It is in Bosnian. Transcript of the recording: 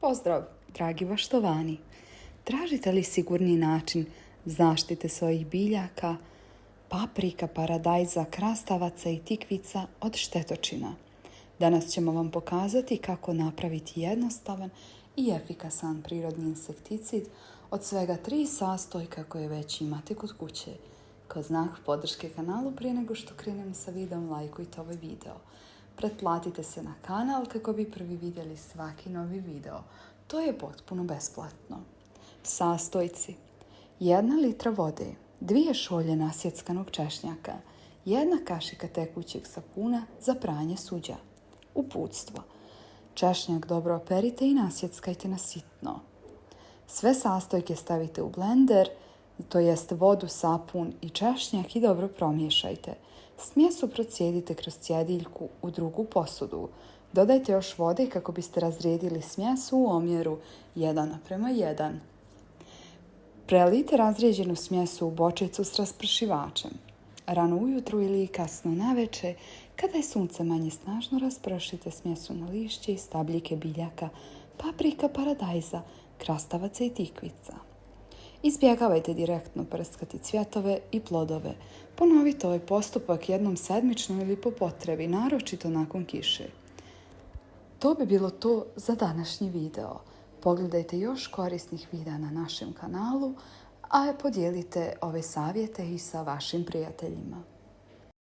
Pozdrav, dragi baštovani! Tražite li sigurni način zaštite svojih biljaka, paprika, paradajza, krastavaca i tikvica od štetočina? Danas ćemo vam pokazati kako napraviti jednostavan i efikasan prirodni insekticid od svega 3 sastojka koje već imate kod kuće. Kao znak podrške kanalu, prije nego što krenemo sa videom, lajkujte ovaj video. Pretplatite se na kanal kako bi prvi vidjeli svaki novi video. To je potpuno besplatno. Sastojci: 1 litra vode, 2 šolje nasjeckanog češnjaka, 1 kašika tekućeg sapuna za pranje suđa. Uputstvo: češnjak dobro operite i nasjeckajte na sitno. Sve sastojke stavite u blender, to jest vodu, sapun i češnjak, i dobro promiješajte. Smjesu procijedite kroz cjediljku u drugu posudu. Dodajte još vode kako biste razrijedili smjesu u omjeru 1:1. Prelijte razrijeđenu smjesu u bočicu s raspršivačem. Rano ujutro ili kasno navečer, kada je sunce manje snažno, raspršite smjesu na lišće i stabljike biljaka, paprika, paradajza, krastavaca i tikvica. Izbjegavajte direktno prskati cvjetove i plodove. Ponovite ovaj postupak jednom sedmično ili po potrebi, naročito nakon kiše. To bi bilo to za današnji video. Pogledajte još korisnih videa na našem kanalu, a podijelite ove savjete i sa vašim prijateljima.